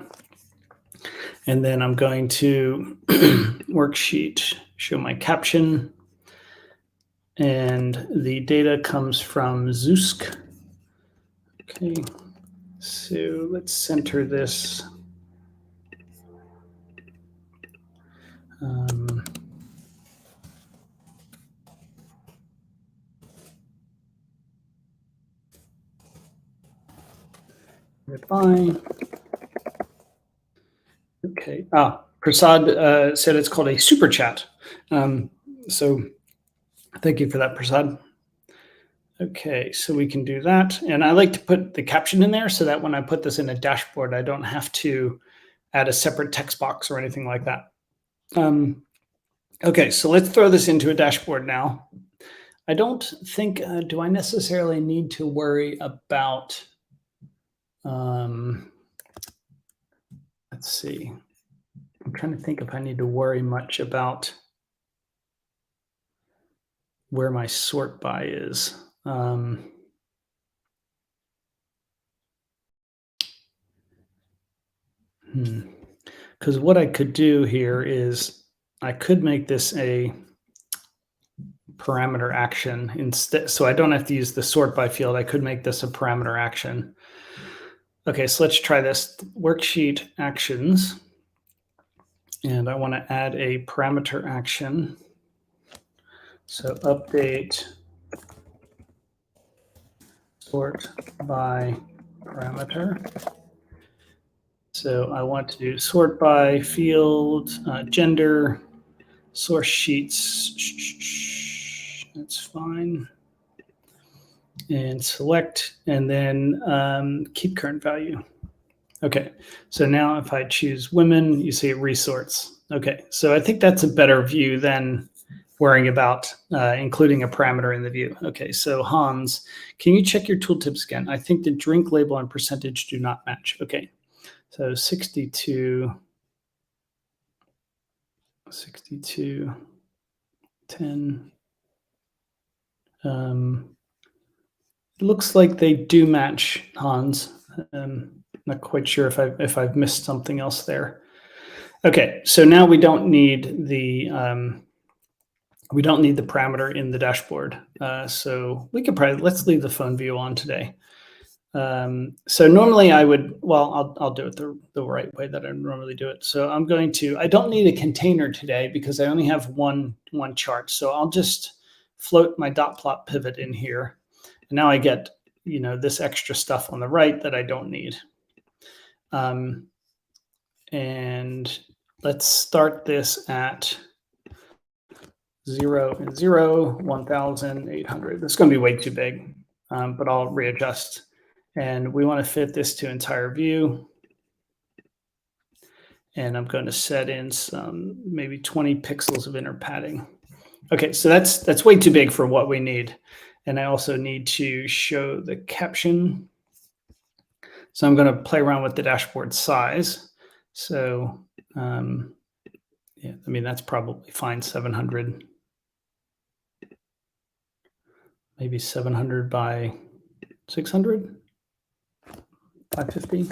And then I'm going to worksheet, show my caption. And the data comes from Zoosk. Okay, so let's center this. Goodbye. Okay. Prasad said it's called a super chat. So thank you for that, Prasad. Okay, so we can do that. And I like to put the caption in there so that when I put this in a dashboard, I don't have to add a separate text box or anything like that. Okay, so let's throw this into a dashboard now. I don't think, do I necessarily need to worry about, let's see. I'm trying to think if I need to worry much about where my sort by is. Because what I could do here is I could make this a parameter action instead. So I don't have to use the sort by field. I could make this a parameter action. Okay, so let's try this. Worksheet actions. And I want to add a parameter action. So update sort by parameter. So I want to do sort by field, gender, source sheets. That's fine. And select, and then keep current value. Okay, so now if I choose women, you see it resorts. Okay, so I think that's a better view than worrying about including a parameter in the view. Okay, so Hans, can you check your tooltips again? I think the drink label and percentage do not match. Okay, so 62, 10. It looks like they do match, Hans. Not quite sure if I've missed something else there. Okay, so now we don't need the parameter in the dashboard. So we could probably, let's leave the phone view on today. So normally I would, well, I'll do it the right way that I normally do it. So I'm going to, I don't need a container today because I only have one chart. So I'll just float my dot plot pivot in here. And now I get, this extra stuff on the right that I don't need. And let's start this at 0 and 0, 1,800. This is going to be way too big, but I'll readjust. And we want to fit this to entire view. And I'm going to set in some maybe 20 pixels of inner padding. Okay, so that's way too big for what we need. And I also need to show the caption. So I'm going to play around with the dashboard size. So yeah, I mean, that's probably fine, 700. maybe 700 by 600, 550.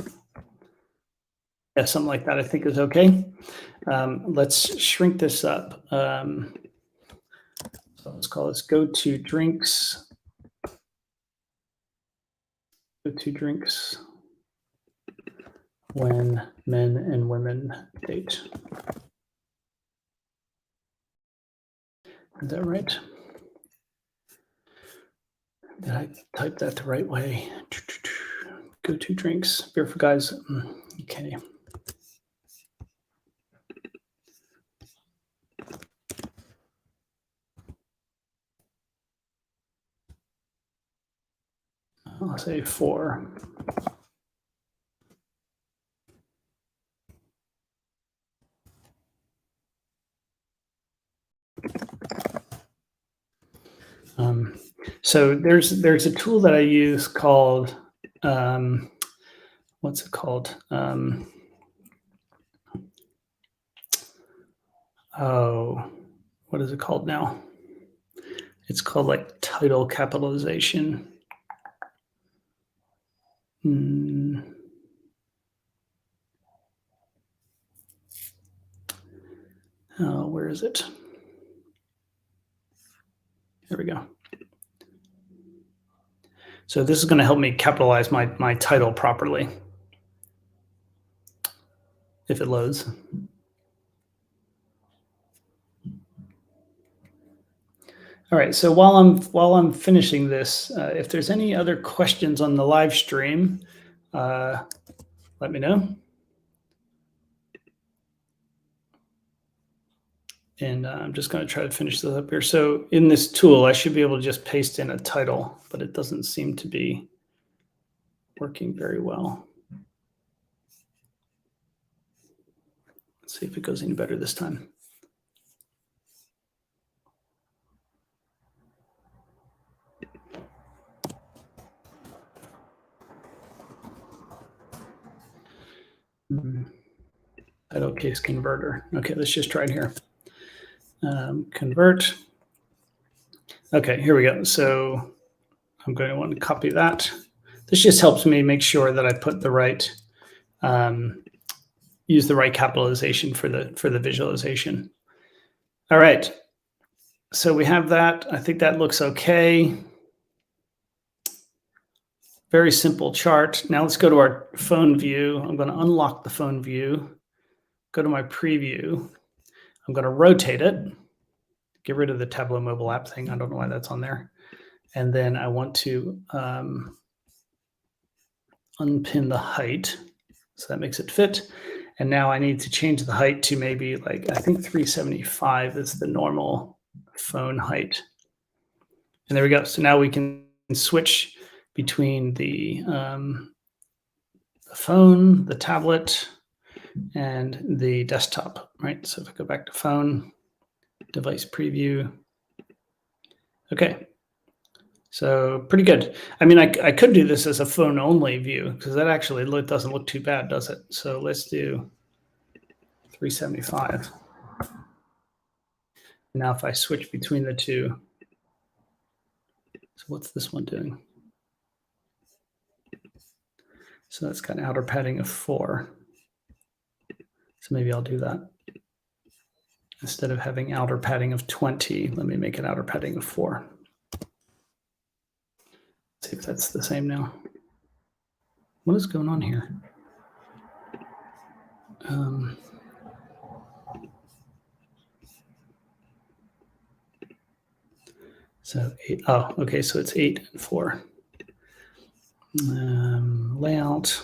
Yeah, something like that I think is okay. Let's shrink this up. So let's call this go to drinks. Go to drinks when men and women date. Is that right? Did I type that the right way? Go to drinks, beer for guys. Okay. I'll say 4. So there's a tool that I use called what's it called? What is it called now? It's called like title capitalization. Where is it? There we go. So this is going to help me capitalize my title properly if it loads. All right, so while I'm finishing this, if there's any other questions on the live stream, let me know. And I'm just going to try to finish this up here. So in this tool, I should be able to just paste in a title, but it doesn't seem to be working very well. Let's see if it goes any better this time. Title case converter. Okay, let's just try it here. Convert. Okay, here we go. So I'm going to want to copy that. This just helps me make sure that I put the right, use the right capitalization for the visualization. All right. So we have that. I think that looks okay. Very simple chart. Now let's go to our phone view. I'm going to unlock the phone view, go to my preview. I'm going to rotate it, get rid of the Tableau mobile app thing. I don't know why that's on there. And then I want to unpin the height. So that makes it fit. And now I need to change the height to maybe like, I think 375 is the normal phone height. And there we go. So now we can switch between the phone, the tablet, and the desktop, right? So if I go back to phone, device preview. Okay. So pretty good. I mean, I could do this as a phone only view because that actually doesn't look too bad, does it? So let's do 375. Now if I switch between the two, so what's this one doing? So that's got an outer padding of 4. So maybe I'll do that. Instead of having outer padding of 20, let me make an outer padding of 4. See if that's the same now. What is going on here? So 8, oh, okay, so it's 8 and 4. Layout.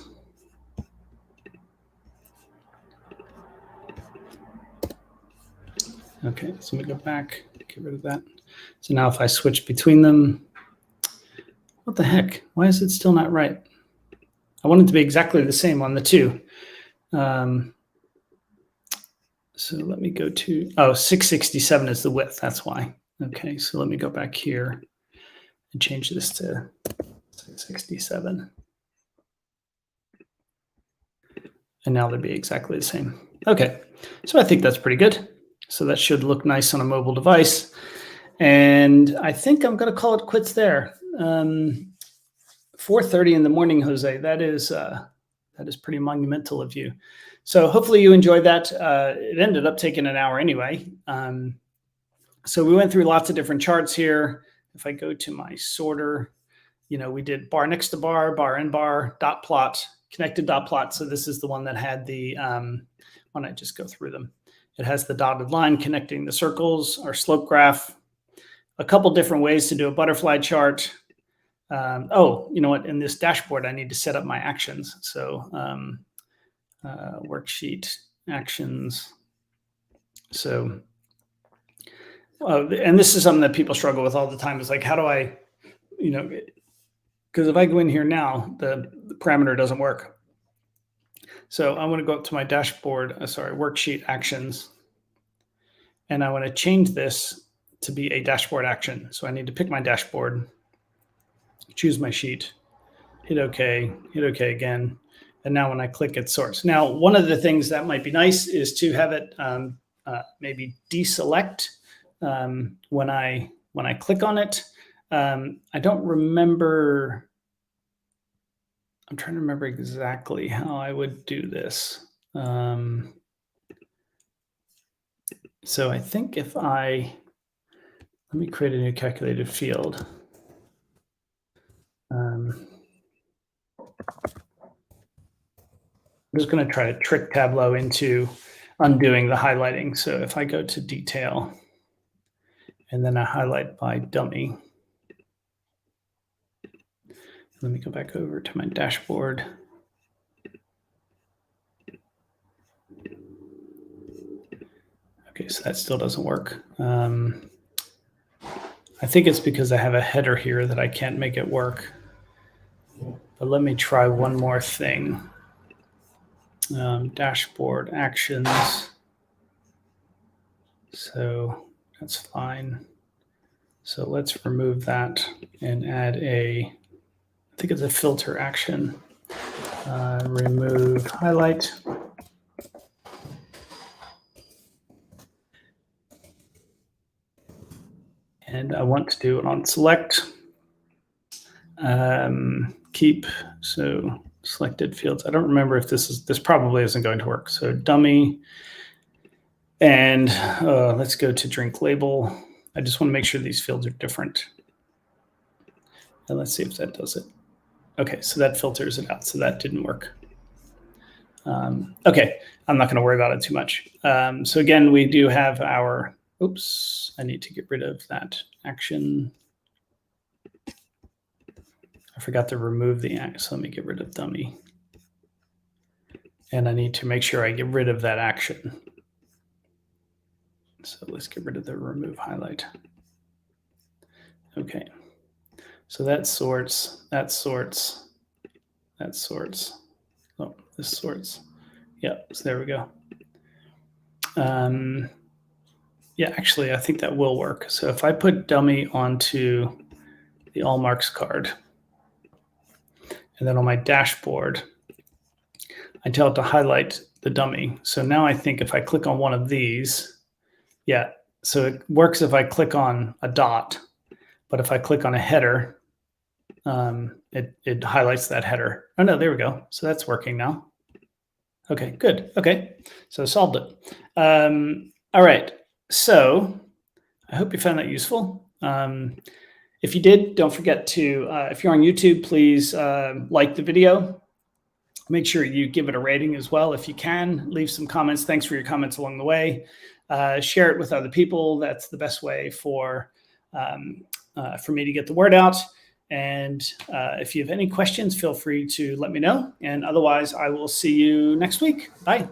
Okay, so let me go back, get rid of that. So now if I switch between them, what the heck? Why is it still not right? I want it to be exactly the same on the two. So let me go to, 667 is the width, that's why. Okay, so let me go back here and change this to 667. And now they'll be exactly the same. Okay, so I think that's pretty good. So that should look nice on a mobile device. And I think I'm going to call it quits there. 4:30 in the morning, Jose. That is pretty monumental of you. So hopefully you enjoyed that. It ended up taking an hour anyway. So we went through lots of different charts here. If I go to my sorter, we did bar next to bar, bar and bar, dot plot, connected dot plot. So this is the one that had the, why don't I just go through them? It has the dotted line connecting the circles, our slope graph, a couple different ways to do a butterfly chart. Oh, you know what? In this dashboard, I need to set up my actions. So worksheet actions. So, and this is something that people struggle with all the time. Is like, how do I, because if I go in here now, the parameter doesn't work. So I want to go up to my dashboard, worksheet actions. And I want to change this to be a dashboard action. So I need to pick my dashboard, choose my sheet, hit OK again. And now when I click, it sorts. Now, one of the things that might be nice is to have it maybe deselect when I click on it. I don't remember. I'm trying to remember exactly how I would do this. So I think if let me create a new calculated field. I'm just going to try to trick Tableau into undoing the highlighting. So if I go to detail and then I highlight by dummy, let me go back over to my dashboard. Okay, so that still doesn't work. I think it's because I have a header here that I can't make it work. But let me try one more thing. Dashboard actions. So that's fine. So let's remove that and add I think it's a filter action. Remove highlight. And I want to do it on select. Keep, so selected fields. I don't remember if this probably isn't going to work. So dummy, and let's go to drink label. I just want to make sure these fields are different. And let's see if that does it. Okay, so that filters it out. So that didn't work. Okay, I'm not going to worry about it too much. So again, we do have our, oops, I need to get rid of that action. I forgot to remove the action, so let me get rid of dummy. And I need to make sure I get rid of that action. So let's get rid of the remove highlight. Okay, so that sorts, that sorts, that sorts. Oh, this sorts. Yep, so there we go. Yeah, actually, I think that will work. So if I put dummy onto the all marks card, and then on my dashboard, I tell it to highlight the dummy. So now I think if I click on one of these, yeah, so it works if I click on a dot, but if I click on a header, it highlights that header. Oh no, there we go. So that's working now. Okay, good. Okay, so solved it. All right, so I hope you found that useful. If you did, don't forget to, if you're on YouTube, please like the video. Make sure you give it a rating as well. If you can, leave some comments. Thanks for your comments along the way. Share it with other people. That's the best way for me to get the word out. And if you have any questions, feel free to let me know. And otherwise, I will see you next week. Bye.